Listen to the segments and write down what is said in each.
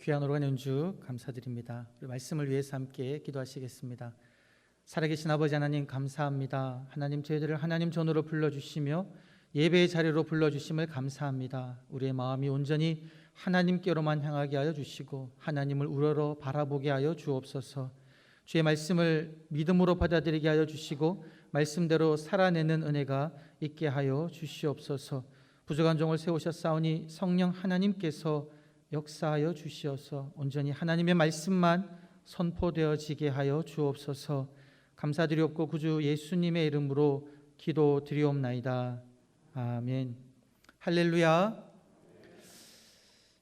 귀한 오르간 연주 감사드립니다. 우리 말씀을 위해서 함께 기도하시겠습니다. 살아계신 아버지 하나님 감사합니다. 하나님 저희들을 하나님 전으로 불러주시며 예배의 자리로 불러주심을 감사합니다. 우리의 마음이 온전히 하나님께로만 향하게 하여 주시고 하나님을 우러러 바라보게 하여 주옵소서. 주의 말씀을 믿음으로 받아들이게 하여 주시고 말씀대로 살아내는 은혜가 있게 하여 주시옵소서. 부족한 종을 세우셨사오니 성령 하나님께서 역사하여 주시어서 온전히 하나님의 말씀만 선포되어지게 하여 주옵소서. 감사드리옵고 구주 예수님의 이름으로 기도드리옵나이다. 아멘. 할렐루야.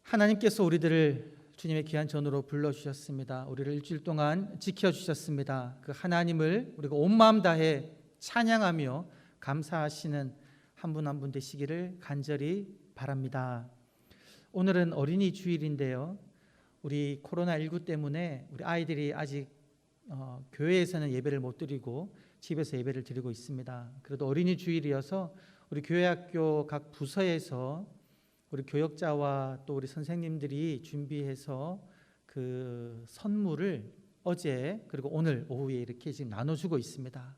하나님께서 우리들을 주님의 귀한 전으로 불러주셨습니다. 우리를 일주일 동안 지켜주셨습니다. 그 하나님을 우리가 온 마음 다해 찬양하며 감사하시는 한 분 한 분 되시기를 간절히 바랍니다. 오늘은 어린이 주일인데요. 우리 코로나19 때문에 우리 아이들이 아직 교회에서는 예배를 못 드리고 집에서 예배를 드리고 있습니다. 그래도 어린이 주일이어서 우리 교회학교 각 부서에서 우리 교역자와 또 우리 선생님들이 준비해서 그 선물을 어제 그리고 오늘 오후에 이렇게 지금 나눠주고 있습니다.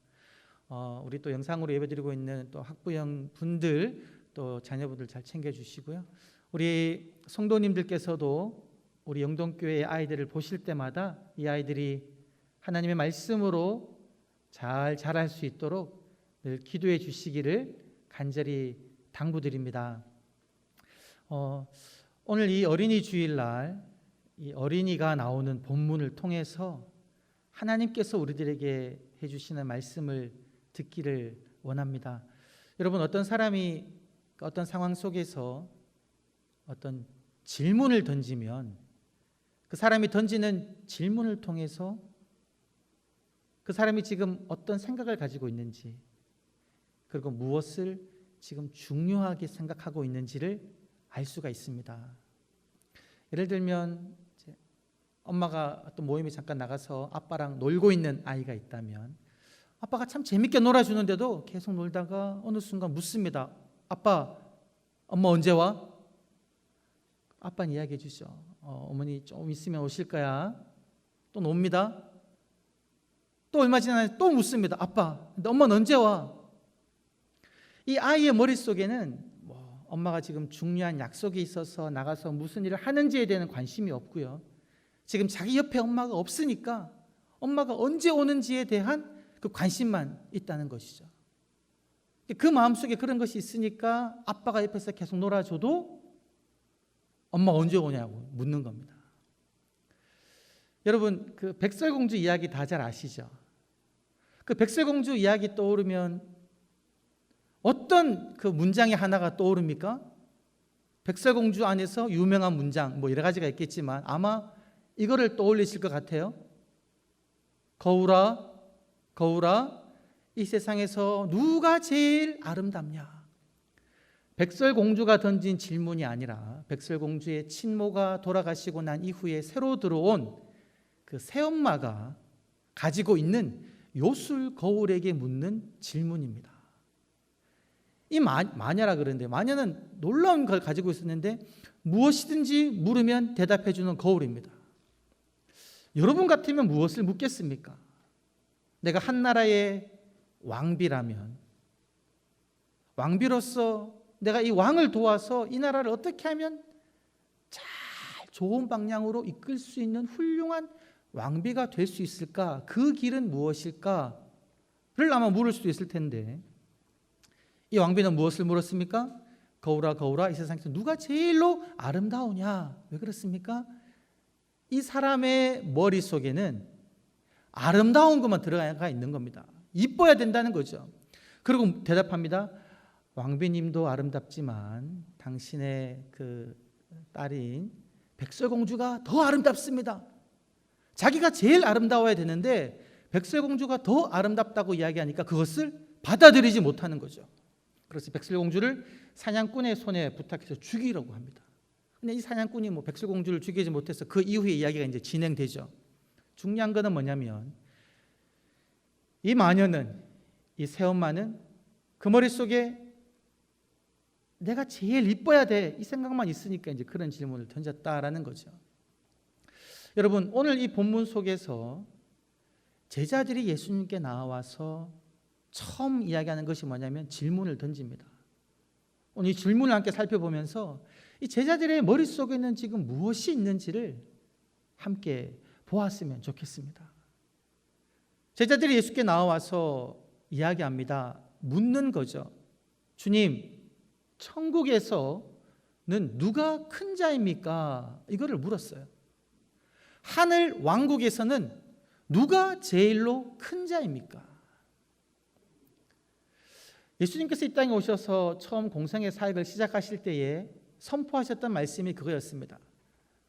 우리 또 영상으로 예배드리고 있는 또 학부형 분들 또 자녀분들 잘 챙겨주시고요. 우리 성도님들께서도 우리 영동교회의 아이들을 보실 때마다 이 아이들이 하나님의 말씀으로 잘 자랄 수 있도록 늘 기도해 주시기를 간절히 당부드립니다. 오늘 이 어린이 주일날 이 어린이가 나오는 본문을 통해서 하나님께서 우리들에게 해주시는 말씀을 듣기를 원합니다. 여러분, 어떤 사람이 어떤 상황 속에서 어떤 질문을 던지면 그 사람이 던지는 질문을 통해서 그 사람이 지금 어떤 생각을 가지고 있는지 그리고 무엇을 지금 중요하게 생각하고 있는지를 알 수가 있습니다. 예를 들면 엄마가 어떤 모임에 잠깐 나가서 아빠랑 놀고 있는 아이가 있다면 아빠가 참 재밌게 놀아주는데도 계속 놀다가 어느 순간 묻습니다. 아빠, 엄마 언제 와? 아빠는 이야기해 주죠. 어머니 좀 있으면 오실 거야. 또 놉니다. 또 얼마 지나서 또 묻습니다. 아빠, 근데 엄마는 언제 와? 이 아이의 머릿속에는 엄마가 지금 중요한 약속이 있어서 나가서 무슨 일을 하는지에 대한 관심이 없고요. 지금 자기 옆에 엄마가 없으니까 엄마가 언제 오는지에 대한 그 관심만 있다는 것이죠. 그 마음속에 그런 것이 있으니까 아빠가 옆에서 계속 놀아줘도 엄마 언제 오냐고 묻는 겁니다. 여러분, 그 백설공주 이야기 다 잘 아시죠? 그 백설공주 이야기 떠오르면 어떤 그 문장이 하나가 떠오릅니까? 백설공주 안에서 유명한 문장 여러 가지가 있겠지만 아마 이거를 떠올리실 것 같아요. 거울아, 거울아, 이 세상에서 누가 제일 아름답냐? 백설공주가 던진 질문이 아니라 백설공주의 친모가 돌아가시고 난 이후에 새로 들어온 그 새엄마가 가지고 있는 요술 거울에게 묻는 질문입니다. 이 마녀라 그러는데 마녀는 놀라운 걸 가지고 있었는데 무엇이든지 물으면 대답해 주는 거울입니다. 여러분 같으면 무엇을 묻겠습니까? 내가 한 나라의 왕비라면 왕비로서 내가 이 왕을 도와서 이 나라를 어떻게 하면 잘 좋은 방향으로 이끌 수 있는 훌륭한 왕비가 될 수 있을까? 그 길은 무엇일까를 아마 물을 수도 있을 텐데 이 왕비는 무엇을 물었습니까? 거울아, 거울아, 이 세상에서 누가 제일로 아름다우냐? 왜 그렇습니까? 이 사람의 머릿속에는 아름다운 것만 들어가 있는 겁니다. 이뻐야 된다는 거죠. 그리고 대답합니다. 왕비님도 아름답지만 당신의 그 딸인 백설공주가 더 아름답습니다. 자기가 제일 아름다워야 되는데 백설공주가 더 아름답다고 이야기하니까 그것을 받아들이지 못하는 거죠. 그래서 백설공주를 사냥꾼의 손에 부탁해서 죽이려고 합니다. 근데 이 사냥꾼이 백설공주를 죽이지 못해서 그 이후에 이야기가 이제 진행되죠. 중요한 것은 뭐냐면 이 마녀는, 이 새엄마는 그 머릿속에 내가 제일 이뻐야 돼 이 생각만 있으니까 이제 그런 질문을 던졌다라는 거죠. 여러분, 오늘 이 본문 속에서 제자들이 예수님께 나와서 처음 이야기하는 것이 뭐냐면 질문을 던집니다. 오늘 이 질문을 함께 살펴보면서 이 제자들의 머릿속에는 지금 무엇이 있는지를 함께 보았으면 좋겠습니다. 제자들이 예수께 나와서 이야기합니다. 묻는 거죠. 주님, 천국에서는 누가 큰 자입니까? 이거를 물었어요. 하늘 왕국에서는 누가 제일로 큰 자입니까? 예수님께서 이 땅에 오셔서 처음 공생의 사역을 시작하실 때에 선포하셨던 말씀이 그거였습니다.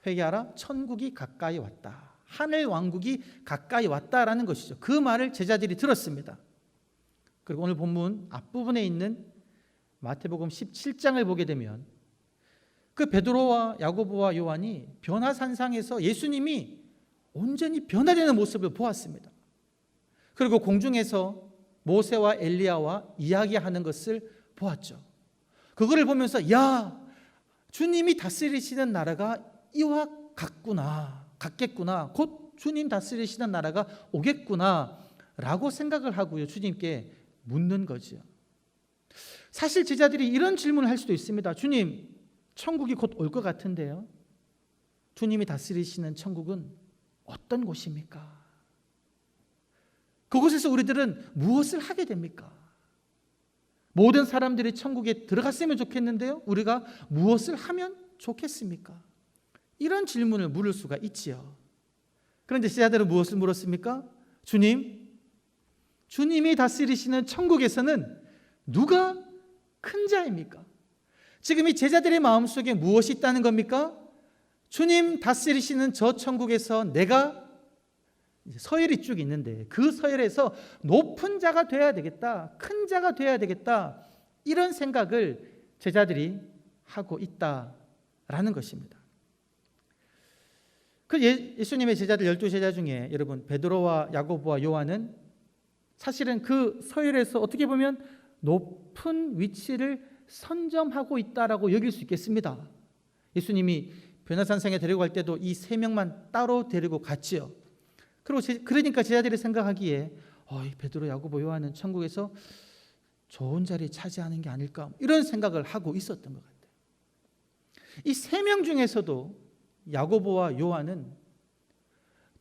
회개하라, 천국이 가까이 왔다. 하늘 왕국이 가까이 왔다라는 것이죠. 그 말을 제자들이 들었습니다. 그리고 오늘 본문 앞부분에 있는 마태복음 17장을 보게 되면 그 베드로와 야고보와 요한이 변화산상에서 예수님이 온전히 변화되는 모습을 보았습니다. 그리고 공중에서 모세와 엘리야와 이야기하는 것을 보았죠. 그거를 보면서 야, 주님이 다스리시는 나라가 이와 같겠구나. 곧 주님 다스리시는 나라가 오겠구나 라고 생각을 하고요, 주님께 묻는 거죠. 사실 제자들이 이런 질문을 할 수도 있습니다. 주님, 천국이 곧 올 것 같은데요, 주님이 다스리시는 천국은 어떤 곳입니까? 그곳에서 우리들은 무엇을 하게 됩니까? 모든 사람들이 천국에 들어갔으면 좋겠는데요, 우리가 무엇을 하면 좋겠습니까? 이런 질문을 물을 수가 있지요. 그런데 제자들은 무엇을 물었습니까? 주님이 다스리시는 천국에서는 누가 큰 자입니까? 지금 이 제자들의 마음속에 무엇이 있다는 겁니까? 주님 다스리시는 저 천국에서 내가 서열이 쭉 있는데 그 서열에서 높은 자가 돼야 되겠다, 큰 자가 돼야 되겠다, 이런 생각을 제자들이 하고 있다라는 것입니다. 그 예수님의 제자들 12제자 중에 여러분 베드로와 야고보와 요한은 사실은 그 서열에서 어떻게 보면 높은 위치를 선점하고 있다라고 여길 수 있겠습니다. 예수님이 변화산상에 데리고 갈 때도 이 세 명만 따로 데리고 갔지요. 그러니까 제자들이 생각하기에 이 베드로, 야고보, 요한은 천국에서 좋은 자리 차지하는 게 아닐까, 이런 생각을 하고 있었던 것 같아요. 이 세 명 중에서도 야고보와 요한은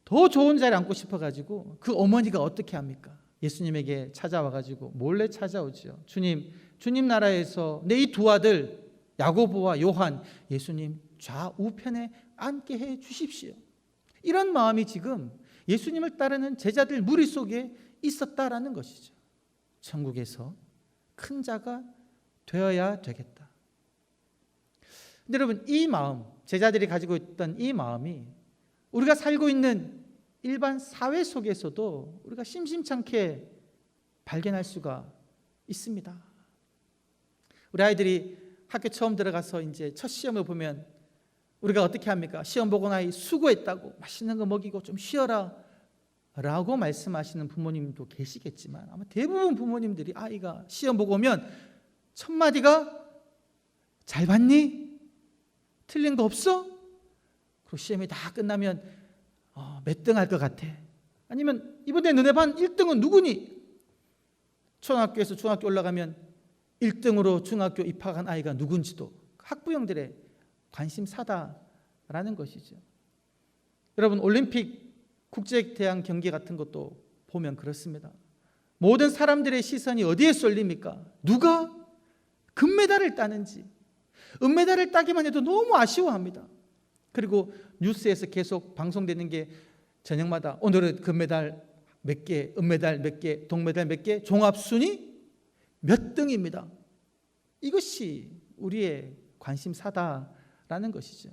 더 좋은 자리에 앉고 싶어가지고 그 어머니가 어떻게 합니까? 예수님에게 찾아와가지고 몰래 찾아오죠. 주님 나라에서 내 이 두 아들 야고보와 요한, 예수님 좌우편에 앉게 해 주십시오. 이런 마음이 지금 예수님을 따르는 제자들 무리 속에 있었다라는 것이죠. 천국에서 큰 자가 되어야 되겠다. 근데 여러분, 이 마음, 제자들이 가지고 있던 이 마음이 우리가 살고 있는 일반 사회 속에서도 우리가 심심찮게 발견할 수가 있습니다. 우리 아이들이 학교 처음 들어가서 이제 첫 시험을 보면 우리가 어떻게 합니까? 시험 보고 나니 수고했다고 맛있는 거 먹이고 좀 쉬어라 라고 말씀하시는 부모님도 계시겠지만 아마 대부분 부모님들이 아이가 시험 보고 오면 첫 마디가 잘 봤니? 틀린 거 없어? 그리고 시험이 다 끝나면 몇 등 할 것 같아? 아니면 이번에 너네 반 1등은 누구니? 초등학교에서 중학교 올라가면 1등으로 중학교 입학한 아이가 누군지도 학부형들의 관심사다라는 것이죠. 여러분, 올림픽 국제대항 경기 같은 것도 보면 그렇습니다. 모든 사람들의 시선이 어디에 쏠립니까? 누가 금메달을 따는지, 은메달을 따기만 해도 너무 아쉬워합니다. 그리고 뉴스에서 계속 방송되는 게 저녁마다 오늘은 금메달 몇 개, 은메달 몇 개, 동메달 몇 개, 종합순위 몇 등입니다. 이것이 우리의 관심사다라는 것이죠.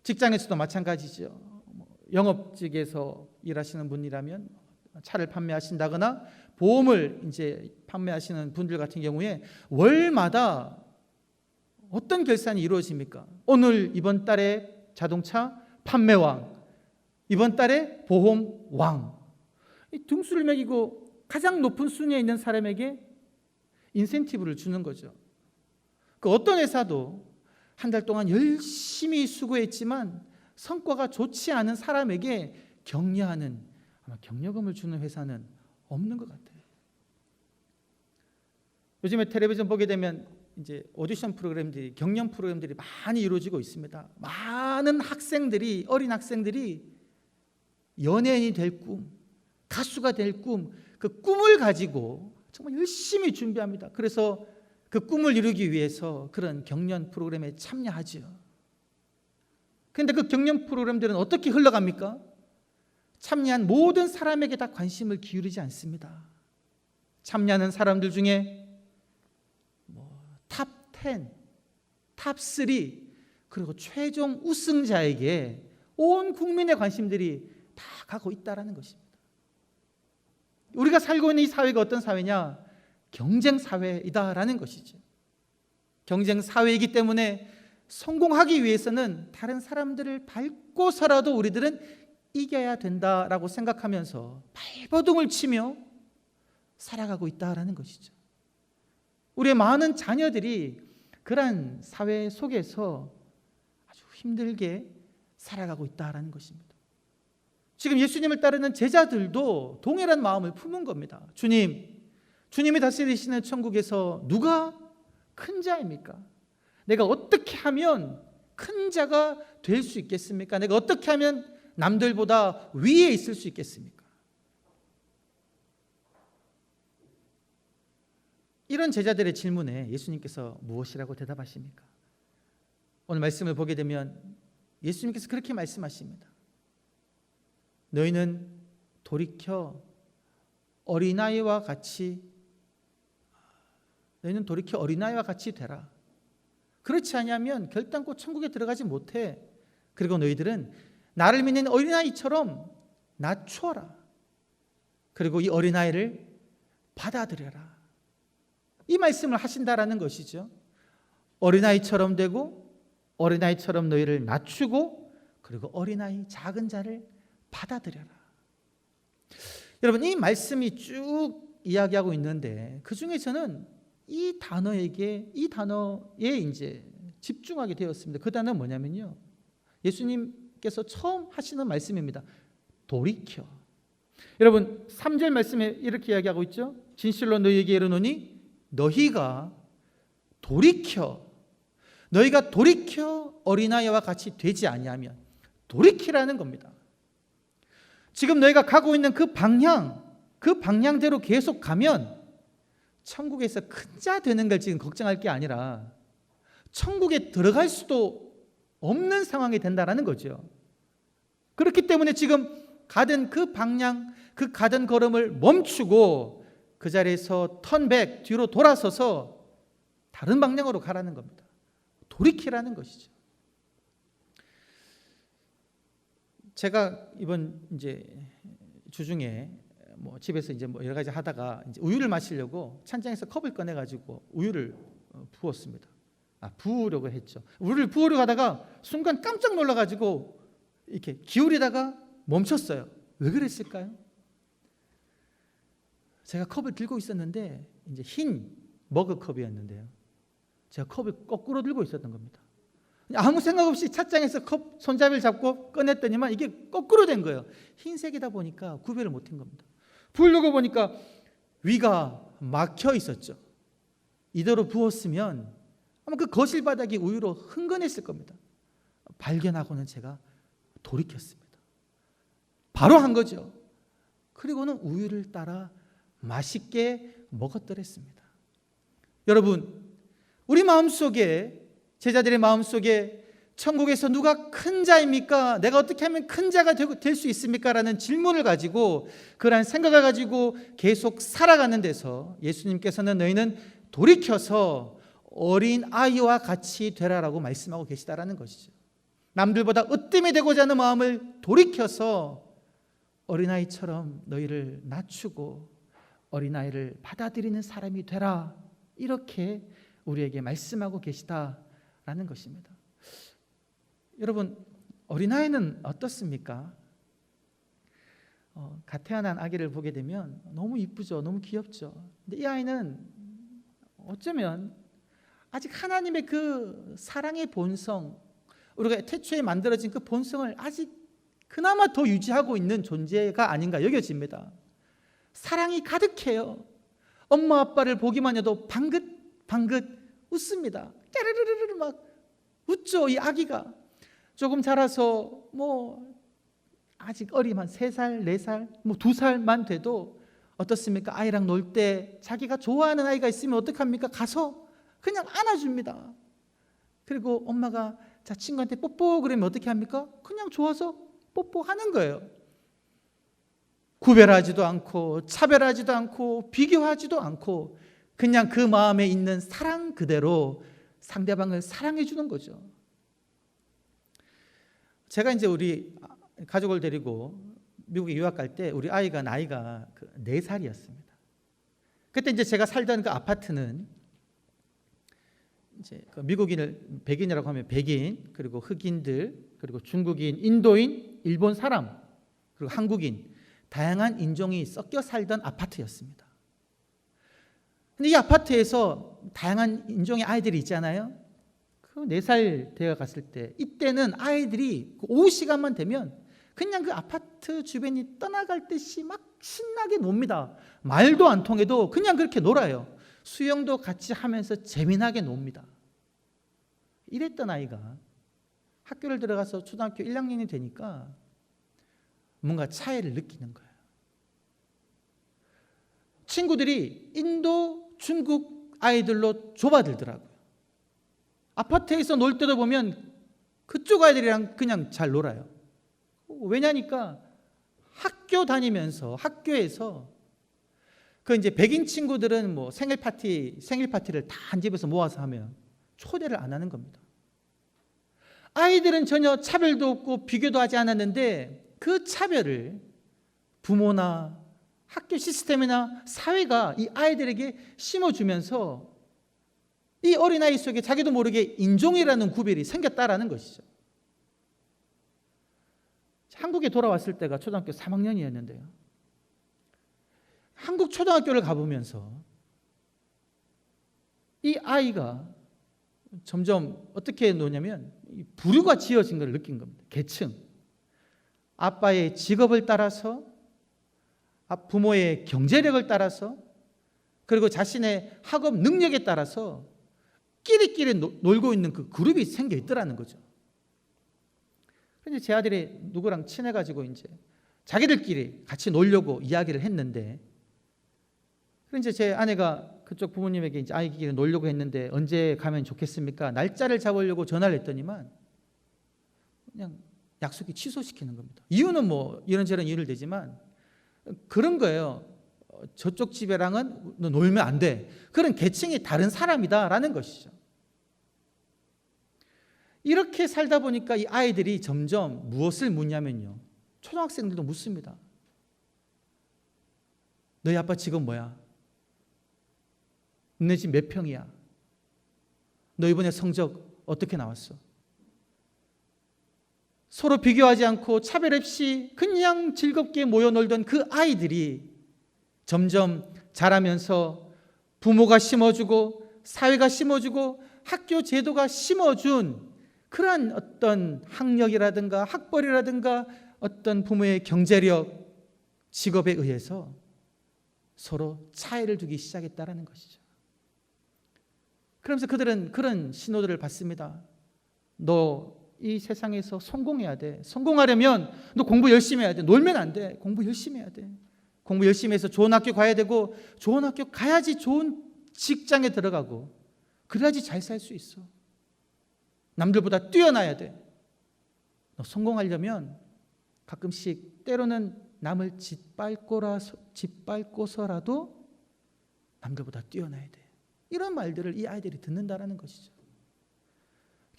직장에서도 마찬가지죠. 영업직에서 일하시는 분이라면 차를 판매하신다거나 보험을 이제 판매하시는 분들 같은 경우에 월마다 어떤 결산이 이루어집니까? 오늘 이번 달에 자동차 판매왕, 이번 달에 보험왕. 이 등수를 매기고 가장 높은 순위에 있는 사람에게 인센티브를 주는 거죠. 그 어떤 회사도 한 달 동안 열심히 수고했지만 성과가 좋지 않은 사람에게 격려하는, 아마 격려금을 주는 회사는 없는 것 같아요. 요즘에 텔레비전 보게 되면 이제 오디션 프로그램들이, 경연 프로그램들이 많이 이루어지고 있습니다. 많은 학생들이, 어린 학생들이 연예인이 될 꿈, 가수가 될 꿈, 그 꿈을 가지고 정말 열심히 준비합니다. 그래서 그 꿈을 이루기 위해서 그런 경연 프로그램에 참여하죠. 그런데 그 경연 프로그램들은 어떻게 흘러갑니까? 참여한 모든 사람에게 다 관심을 기울이지 않습니다. 참여하는 사람들 중에 탑 10, 탑 3, 그리고 최종 우승자에게 온 국민의 관심들이 다 가고 있다는 것입니다. 우리가 살고 있는 이 사회가 어떤 사회냐? 경쟁 사회이다라는 것이죠. 경쟁 사회이기 때문에 성공하기 위해서는 다른 사람들을 밟고서라도 우리들은 이겨야 된다라고 생각하면서 발버둥을 치며 살아가고 있다라는 것이죠. 우리의 많은 자녀들이 그러한 사회 속에서 아주 힘들게 살아가고 있다라는 것입니다. 지금 예수님을 따르는 제자들도 동일한 마음을 품은 겁니다. 주님이 다스리시는 천국에서 누가 큰 자입니까? 내가 어떻게 하면 큰 자가 될 수 있겠습니까? 내가 어떻게 하면 남들보다 위에 있을 수 있겠습니까? 이런 제자들의 질문에 예수님께서 무엇이라고 대답하십니까? 오늘 말씀을 보게 되면 예수님께서 그렇게 말씀하십니다. 너희는 돌이켜 어린아이와 같이 되라. 그렇지 않으면 결단코 천국에 들어가지 못해. 그리고 너희들은 나를 믿는 어린아이처럼 낮추어라. 그리고 이 어린아이를 받아들여라. 이 말씀을 하신다라는 것이죠. 어린아이처럼 되고 어린아이처럼 너희를 낮추고 그리고 어린아이 작은 자를 받아들여라. 여러분, 이 말씀이 쭉 이야기하고 있는데 그 중에 저는 이 단어에 이제 집중하게 되었습니다. 그 단어는 뭐냐면요, 예수님께서 처음 하시는 말씀입니다. 돌이켜. 여러분, 3절 말씀에 이렇게 이야기하고 있죠. 진실로 너희에게 이르노니 너희가 돌이켜 어린아이와 같이 되지 아니하면, 돌이키라는 겁니다. 지금 너희가 가고 있는 그 방향대로 계속 가면 천국에서 큰 자 되는 걸 지금 걱정할 게 아니라 천국에 들어갈 수도 없는 상황이 된다는 거죠. 그렇기 때문에 지금 가던 그 방향, 그 가던 걸음을 멈추고 그 자리에서 턴백, 뒤로 돌아서서 다른 방향으로 가라는 겁니다. 돌이키라는 것이죠. 제가 이번 이제 주중에 집에서 이제 여러 가지 하다가 이제 우유를 마시려고 찬장에서 컵을 꺼내 가지고 우유를 부었습니다. 부으려고 했죠. 우유를 부으려고 하다가 순간 깜짝 놀라 가지고 이렇게 기울이다가 멈췄어요. 왜 그랬을까요? 제가 컵을 들고 있었는데 이제 흰 머그컵이었는데요. 제가 컵을 거꾸로 들고 있었던 겁니다. 아무 생각 없이 찻장에서 컵 손잡이를 잡고 꺼냈더니만 이게 거꾸로 된 거예요. 흰색이다 보니까 구별을 못한 겁니다. 부으려고 보니까 위가 막혀 있었죠. 이대로 부었으면 아마 그 거실 바닥이 우유로 흥건했을 겁니다. 발견하고는 제가 돌이켰습니다. 바로 한 거죠. 그리고는 우유를 따라 맛있게 먹었더랬습니다. 여러분, 우리 마음속에, 제자들의 마음속에 천국에서 누가 큰 자입니까? 내가 어떻게 하면 큰 자가 될 수 있습니까? 라는 질문을 가지고, 그러한 생각을 가지고 계속 살아가는 데서 예수님께서는 너희는 돌이켜서 어린 아이와 같이 되라라고 말씀하고 계시다라는 것이죠. 남들보다 으뜸이 되고자 하는 마음을 돌이켜서 어린아이처럼 너희를 낮추고 어린아이를 받아들이는 사람이 되라, 이렇게 우리에게 말씀하고 계시다라는 것입니다. 여러분, 어린아이는 어떻습니까? 갓 태어난 아기를 보게 되면 너무 이쁘죠. 너무 귀엽죠. 근데 이 아이는 어쩌면 아직 하나님의 그 사랑의 본성, 우리가 태초에 만들어진 그 본성을 아직 그나마 더 유지하고 있는 존재가 아닌가 여겨집니다. 사랑이 가득해요. 엄마 아빠를 보기만 해도 방긋방긋 웃습니다. 깨르르르르 막 웃죠. 이 아기가 조금 자라서 아직 어리면 3살, 4살, 2살만 돼도 어떻습니까? 아이랑 놀 때 자기가 좋아하는 아이가 있으면 어떡합니까? 가서 그냥 안아줍니다. 그리고 엄마가 자 친구한테 뽀뽀 그러면 어떻게 합니까? 그냥 좋아서 뽀뽀하는 거예요. 구별하지도 않고 차별하지도 않고 비교하지도 않고 그냥 그 마음에 있는 사랑 그대로 상대방을 사랑해 주는 거죠. 제가 이제 우리 가족을 데리고 미국에 유학 갈 때 우리 아이가 나이가 4살이었습니다. 그때 이제 제가 살던 그 아파트는 이제 그 미국인을 백인이라고 하면 백인, 그리고 흑인들, 그리고 중국인, 인도인, 일본 사람, 그리고 한국인 다양한 인종이 섞여 살던 아파트였습니다. 근데 이 아파트에서 다양한 인종의 아이들이 있잖아요. 그 4살 되어 갔을 때 이때는 아이들이 오후 시간만 되면 그냥 그 아파트 주변이 떠나갈 듯이 막 신나게 놉니다. 말도 안 통해도 그냥 그렇게 놀아요. 수영도 같이 하면서 재미나게 놉니다. 이랬던 아이가 학교를 들어가서 초등학교 1학년이 되니까 뭔가 차이를 느끼는 거예요. 친구들이 인도, 중국 아이들로 좁아들더라고요. 아파트에서 놀 때도 보면 그쪽 아이들이랑 그냥 잘 놀아요. 왜냐니까 학교 다니면서 학교에서 그 이제 백인 친구들은 생일 파티를 다 한 집에서 모아서 하면 초대를 안 하는 겁니다. 아이들은 전혀 차별도 없고 비교도 하지 않았는데 그 차별을 부모나 학교 시스템이나 사회가 이 아이들에게 심어주면서 이 어린아이 속에 자기도 모르게 인종이라는 구별이 생겼다라는 것이죠. 한국에 돌아왔을 때가 초등학교 3학년이었는데요. 한국 초등학교를 가보면서 이 아이가 점점 어떻게 노냐면 부류가 지어진 걸 느낀 겁니다. 계층. 아빠의 직업을 따라서, 부모의 경제력을 따라서, 그리고 자신의 학업 능력에 따라서 끼리끼리 놀고 있는 그 그룹이 생겨 있더라는 거죠. 그런데 제 아들이 누구랑 친해가지고 이제 자기들끼리 같이 놀려고 이야기를 했는데, 그런데 제 아내가 그쪽 부모님에게 이제 아이끼리 놀려고 했는데 언제 가면 좋겠습니까? 날짜를 잡으려고 전화를 했더니만 그냥 약속이 취소시키는 겁니다. 이유는 이런저런 이유를 대지만 그런 거예요. 저쪽 집애랑은 너 놀면 안 돼. 그런 계층이 다른 사람이다라는 것이죠. 이렇게 살다 보니까 이 아이들이 점점 무엇을 묻냐면요. 초등학생들도 묻습니다. 너희 아빠 직업 뭐야? 너네 집 몇 평이야? 너 이번에 성적 어떻게 나왔어? 서로 비교하지 않고 차별 없이 그냥 즐겁게 모여 놀던 그 아이들이 점점 자라면서 부모가 심어주고 사회가 심어주고 학교 제도가 심어준 그러한 어떤 학력이라든가 학벌이라든가 어떤 부모의 경제력, 직업에 의해서 서로 차이를 두기 시작했다는 것이죠. 그러면서 그들은 그런 신호들을 받습니다. 너 이 세상에서 성공해야 돼. 성공하려면 너 공부 열심히 해야 돼. 놀면 안 돼. 공부 열심히 해야 돼. 공부 열심히 해서 좋은 학교 가야 되고 좋은 학교 가야지 좋은 직장에 들어가고 그래야지 잘 살 수 있어. 남들보다 뛰어나야 돼. 너 성공하려면 가끔씩 때로는 남을 짓밟고서라도 남들보다 뛰어나야 돼. 이런 말들을 이 아이들이 듣는다라는 것이죠.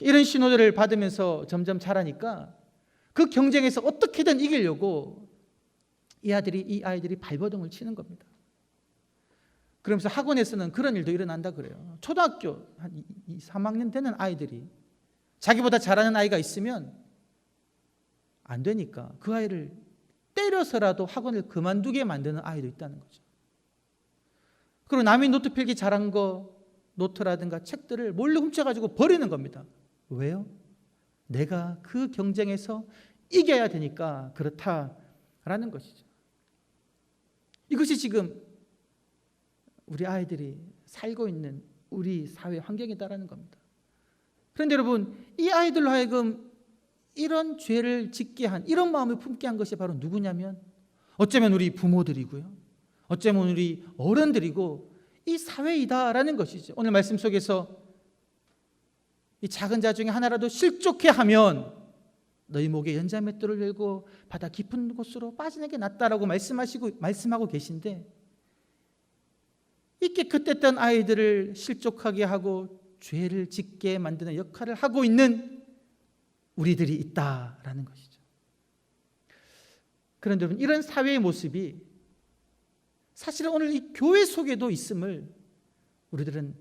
이런 신호들을 받으면서 점점 자라니까 그 경쟁에서 어떻게든 이기려고 이 아이들이 발버둥을 치는 겁니다. 그러면서 학원에서는 그런 일도 일어난다 그래요. 초등학교 한 2, 3학년 되는 아이들이 자기보다 잘하는 아이가 있으면 안 되니까 그 아이를 때려서라도 학원을 그만두게 만드는 아이도 있다는 거죠. 그리고 남이 노트 필기 잘한 거 노트라든가 책들을 몰래 훔쳐가지고 버리는 겁니다. 왜요? 내가 그 경쟁에서 이겨야 되니까 그렇다라는 것이죠. 이것이 지금 우리 아이들이 살고 있는 우리 사회 환경이다라는 겁니다. 그런데 여러분, 이 아이들로 하여금 이런 죄를 짓게 한, 이런 마음을 품게 한 것이 바로 누구냐면 어쩌면 우리 부모들이고요, 어쩌면 우리 어른들이고 이 사회이다라는 것이죠. 오늘 말씀 속에서 이 작은 자 중에 하나라도 실족해 하면 너희 목에 연자맷돌을 열고 바다 깊은 곳으로 빠지는 게 낫다라고 말씀하고 계신데, 이 깨끗했던 아이들을 실족하게 하고 죄를 짓게 만드는 역할을 하고 있는 우리들이 있다라는 것이죠. 그런데 여러분, 이런 사회의 모습이 사실은 오늘 이 교회 속에도 있음을 우리들은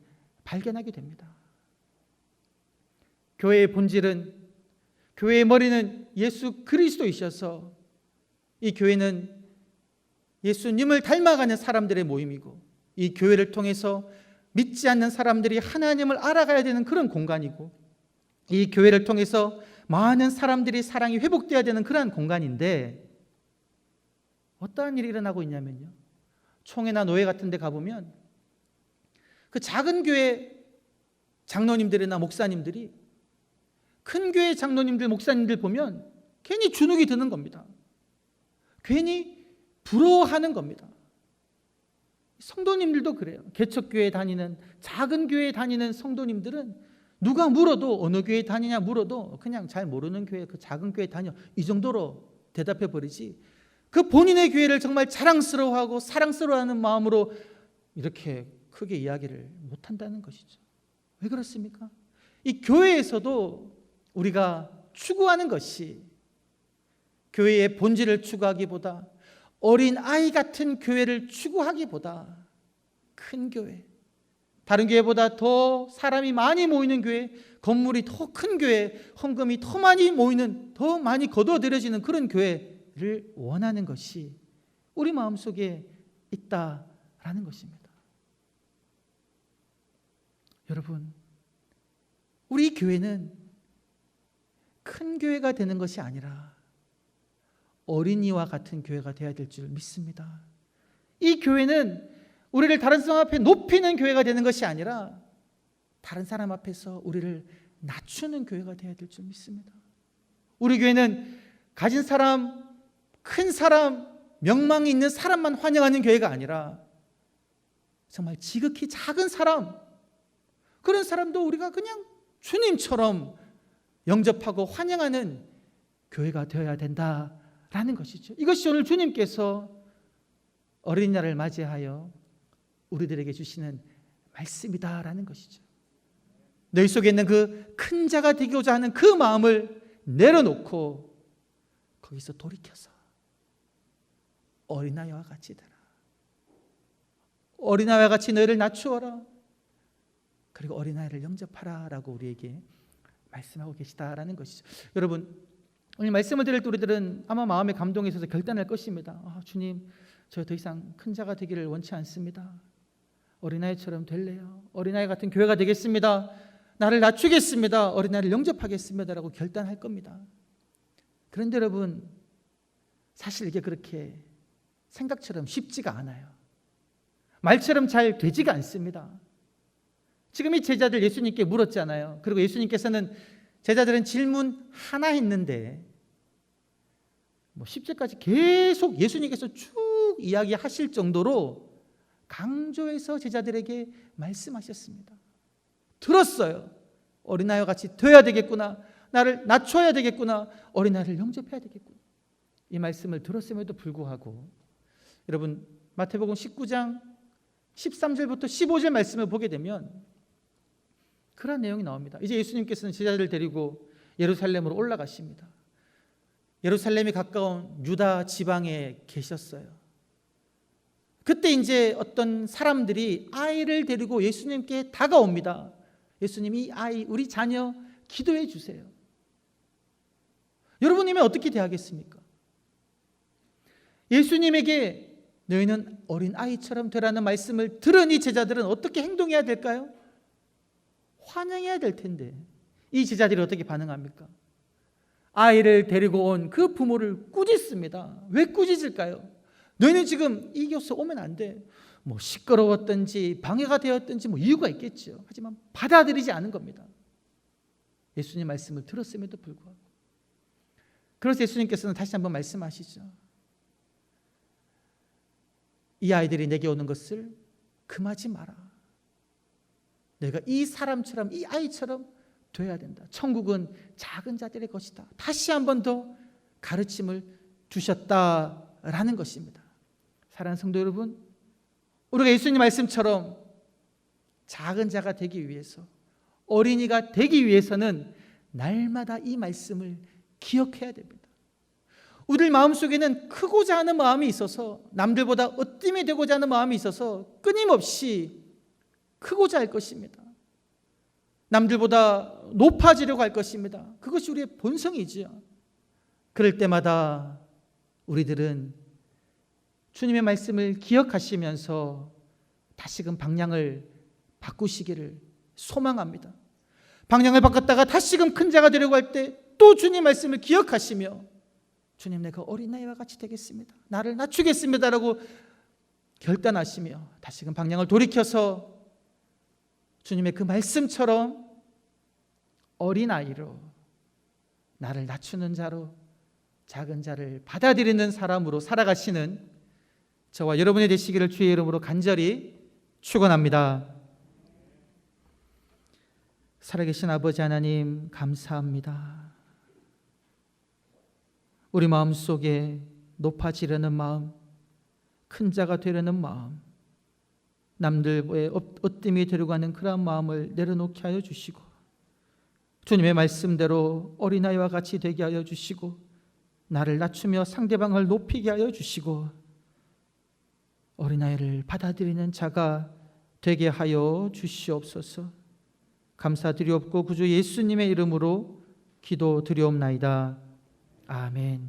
발견하게 됩니다. 교회의 본질은, 교회의 머리는 예수 그리스도이셔서 이 교회는 예수님을 닮아가는 사람들의 모임이고, 이 교회를 통해서 믿지 않는 사람들이 하나님을 알아가야 되는 그런 공간이고, 이 교회를 통해서 많은 사람들이 사랑이 회복되어야 되는 그러한 공간인데, 어떠한 일이 일어나고 있냐면요, 총회나 노회 같은 데 가보면 그 작은 교회 장로님들이나 목사님들이 큰 교회 장로님들, 목사님들 보면 괜히 주눅이 드는 겁니다. 괜히 부러워하는 겁니다. 성도님들도 그래요. 개척교회 다니는, 작은 교회 다니는 성도님들은 누가 물어도 어느 교회 다니냐 물어도 그냥 잘 모르는 교회, 그 작은 교회 다녀, 이 정도로 대답해 버리지, 그 본인의 교회를 정말 자랑스러워하고 사랑스러워하는 마음으로 이렇게 크게 이야기를 못한다는 것이죠. 왜 그렇습니까? 이 교회에서도 우리가 추구하는 것이, 교회의 본질을 추구하기보다, 어린 아이 같은 교회를 추구하기보다 큰 교회, 다른 교회보다 더 사람이 많이 모이는 교회, 건물이 더 큰 교회, 헌금이 더 많이 모이는, 더 많이 거둬들여지는 그런 교회를 원하는 것이 우리 마음속에 있다라는 것입니다. 여러분, 우리 교회는 큰 교회가 되는 것이 아니라 어린이와 같은 교회가 되어야 될 줄 믿습니다. 이 교회는 우리를 다른 사람 앞에 높이는 교회가 되는 것이 아니라 다른 사람 앞에서 우리를 낮추는 교회가 되어야 될 줄 믿습니다. 우리 교회는 가진 사람, 큰 사람, 명망이 있는 사람만 환영하는 교회가 아니라 정말 지극히 작은 사람, 그런 사람도 우리가 그냥 주님처럼 영접하고 환영하는 교회가 되어야 된다라는 것이죠. 이것이 오늘 주님께서 어린이날을 맞이하여 우리들에게 주시는 말씀이다라는 것이죠. 너희 속에 있는 그 큰 자가 되고자 하는 그 마음을 내려놓고 거기서 돌이켜서 어린아이와 같이 되라. 어린아이와 같이 너희를 낮추어라. 그리고 어린아이를 영접하라 라고 우리에게 말씀하고 계시다라는 것이죠. 여러분, 오늘 말씀을 들을 때 우리들은 아마 마음에 감동이 있어서 결단할 것입니다. 주님, 저 더 이상 큰 자가 되기를 원치 않습니다. 어린아이처럼 될래요. 어린아이 같은 교회가 되겠습니다. 나를 낮추겠습니다. 어린아이를 영접하겠습니다 라고 결단할 겁니다. 그런데 여러분, 사실 이게 그렇게 생각처럼 쉽지가 않아요. 말처럼 잘 되지가 않습니다. 지금 이 제자들 예수님께 물었잖아요. 그리고 예수님께서는 제자들은 질문 하나 했는데 10절까지 계속 예수님께서 쭉 이야기하실 정도로 강조해서 제자들에게 말씀하셨습니다. 들었어요. 어린아이와 같이 되어야 되겠구나. 나를 낮춰야 되겠구나. 어린아이를 영접해야 되겠구나. 이 말씀을 들었음에도 불구하고 여러분, 마태복음 19장 13절부터 15절 말씀을 보게 되면 그런 내용이 나옵니다. 이제 예수님께서는 제자들을 데리고 예루살렘으로 올라가십니다. 예루살렘이 가까운 유다 지방에 계셨어요. 그때 이제 어떤 사람들이 아이를 데리고 예수님께 다가옵니다. 예수님, 이 아이, 우리 자녀 기도해 주세요. 여러분이면 어떻게 대하겠습니까? 예수님에게 너희는 어린 아이처럼 되라는 말씀을 들은 이 제자들은 어떻게 행동해야 될까요? 환영해야 될 텐데 이 제자들이 어떻게 반응합니까? 아이를 데리고 온 그 부모를 꾸짖습니다. 왜 꾸짖을까요? 너희는 지금 이 교수 오면 안 돼. 뭐 시끄러웠든지 방해가 되었든지 뭐 이유가 있겠죠. 하지만 받아들이지 않은 겁니다. 예수님 말씀을 들었음에도 불구하고. 그래서 예수님께서는 다시 한번 말씀하시죠. 이 아이들이 내게 오는 것을 금하지 마라. 내가 이 사람처럼, 이 아이처럼 돼야 된다. 천국은 작은 자들의 것이다. 다시 한 번 더 가르침을 주셨다라는 것입니다. 사랑하는 성도 여러분, 우리가 예수님 말씀처럼 작은 자가 되기 위해서, 어린이가 되기 위해서는 날마다 이 말씀을 기억해야 됩니다. 우리 마음속에는 크고자 하는 마음이 있어서, 남들보다 어뜸이 되고자 하는 마음이 있어서 끊임없이 크고자 할 것입니다. 남들보다 높아지려고 할 것입니다. 그것이 우리의 본성이지요. 그럴 때마다 우리들은 주님의 말씀을 기억하시면서 다시금 방향을 바꾸시기를 소망합니다. 방향을 바꿨다가 다시금 큰 자가 되려고 할 때 또 주님 말씀을 기억하시며, 주님, 내가 어린아이와 같이 되겠습니다. 나를 낮추겠습니다라고 결단하시며 다시금 방향을 돌이켜서 주님의 그 말씀처럼 어린아이로, 나를 낮추는 자로, 작은 자를 받아들이는 사람으로 살아가시는 저와 여러분이 되시기를 주의 이름으로 간절히 축원합니다. 살아계신 아버지 하나님, 감사합니다. 우리 마음속에 높아지려는 마음, 큰 자가 되려는 마음, 남들의 어뜸이 되려고 하는 그런 마음을 내려놓게 하여 주시고, 주님의 말씀대로 어린아이와 같이 되게 하여 주시고, 나를 낮추며 상대방을 높이게 하여 주시고, 어린아이를 받아들이는 자가 되게 하여 주시옵소서. 감사드리옵고 구주 예수님의 이름으로 기도드리옵나이다. 아멘.